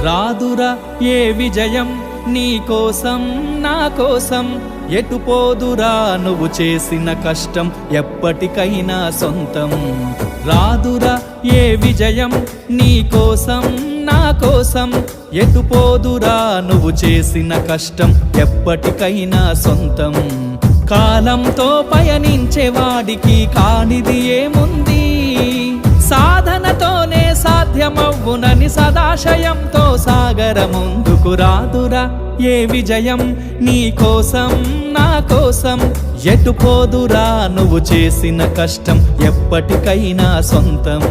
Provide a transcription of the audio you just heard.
రాదురా ఏ విజయం నీ కోసం నా కోసం, ఎటు పోదురా నువ్వు చేసిన కష్టం ఎప్పటికైనా సొంతం. రాదురా ఏ విజయం నీ కోసం నా కోసం, ఎటు పోదురా నువ్వు చేసిన కష్టం ఎప్పటికైనా సొంతం. కాలంతో పయనించే వాడికి కానిది ఏముంది, సాధనతోనే సాధ్యమవ్వునని సదాశయంతో సాగర ముందుకు. రాదురా ఏ విజయం నీ కోసం నా కోసం, ఎటు పోదురా నువ్వు చేసిన కష్టం ఎప్పటికైనా సొంతం.